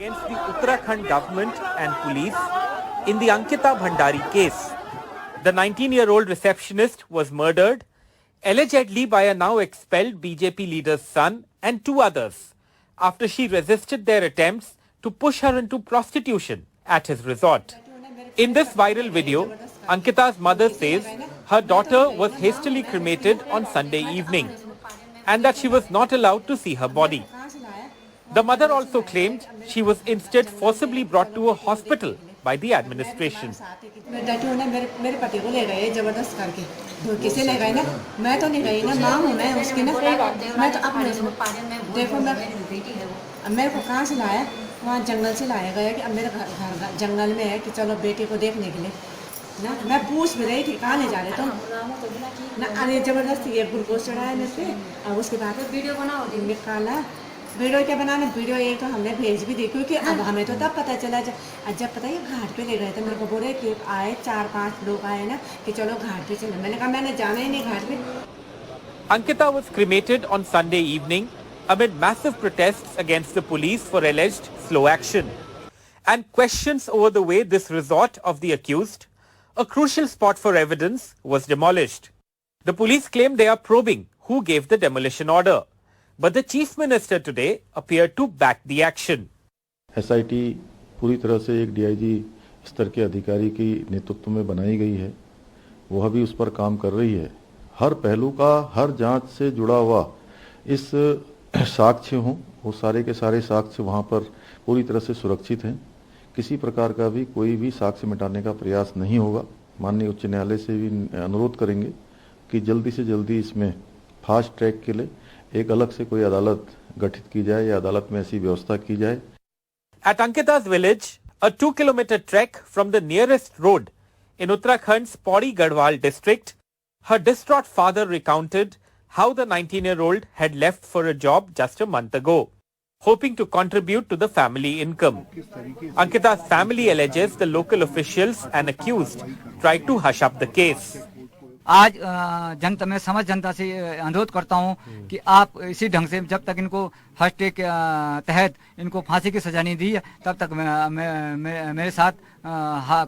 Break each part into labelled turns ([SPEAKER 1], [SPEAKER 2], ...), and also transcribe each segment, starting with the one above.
[SPEAKER 1] against the Uttarakhand government and police in the Ankita Bhandari case. The 19-year-old receptionist was murdered, allegedly by a now expelled BJP leader's son and two others, after she resisted their attempts to push her into prostitution at his resort. In this viral video, Ankita's mother says her daughter was hastily cremated on Sunday evening and that she was not allowed to see her body. The mother also claimed she was instead forcibly brought to a hospital by the administration.
[SPEAKER 2] वहाँ जंगल से लाया गया कि अब मेरे घर जंगल में है कि चलो बेटे को देखने के लिए ना मैं पूछ भी रही थी कहाँ ले जा रहे तुम ना अरे जबरदस्ती ये ग्लूकोज चढ़ाया मेरे पे और उसके बाद वीडियो बनाओ निकाला वीडियो क्या बनाना वीडियो एक तो हमने भेज भी दी क्योंकि अब हमें तो तब पता चला जब पता है घाट पे ले गए थे मेरे को बोले कि आए 4-5 लोग आए ना कि चलो घाट पे चलो मैंने कहा मैंने जाना ही नहीं घाट पे.
[SPEAKER 1] Ankita was cremated on Sunday evening amid massive protests against the police for alleged slow action and questions over the way this resort of the accused, a crucial spot for evidence, was demolished. The police claim they are probing who gave the demolition order, but the chief minister today appeared to back the action.
[SPEAKER 3] SIT पूरी तरह से एक DIG स्तर के अधिकारी की नेतृत्व में बनाई गई है, वह भी उस पर काम कर रही है. हर पहलू का हर जांच से जुड़ा हुआ इस साक्ष्य हों, वो सारे के सारे साक्ष्य वहाँ पर पूरी तरह से सुरक्षित हैं. किसी प्रकार का भी कोई भी साक्ष्य मिटाने का प्रयास नहीं होगा. माननीय उच्च न्यायालय से भी अनुरोध करेंगे कि जल्दी से जल्दी इसमें फास्ट ट्रैक के लिए एक अलग से कोई अदालत गठित की जाए या अदालत में ऐसी व्यवस्था की जाए.
[SPEAKER 1] At Ankita's village, a 2-kilometer trek from the nearest road in Uttarakhand's Pauri Garhwal district, her distraught father recounted how the 19-year-old had left for a job just a month ago, hoping to contribute to the family income. Ankita's family alleges the local officials and accused tried to hush up the case.
[SPEAKER 4] आज जनता में समझ जनता से अनुरोध करता हूं कि आप इसी ढंग से जब तक इनको हस्टे के तहत इनको फांसी की सजा नहीं दी तब तक मेरे साथ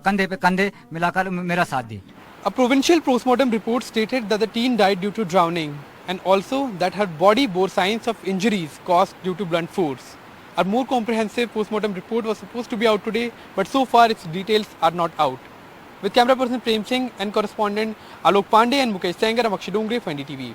[SPEAKER 4] कंधे पे कंधे मिलाकर मेरा साथ दी.
[SPEAKER 5] A provincial postmortem report stated that the teen died due to drowning and also that her body bore signs of injuries caused due to blunt force. A more comprehensive postmortem report was supposed to be out today, but so far its details are not out. With camera person Prem Singh and correspondent Alok Pandey and Mukesh Sanger, I'm Akshay Dongre for NDTV.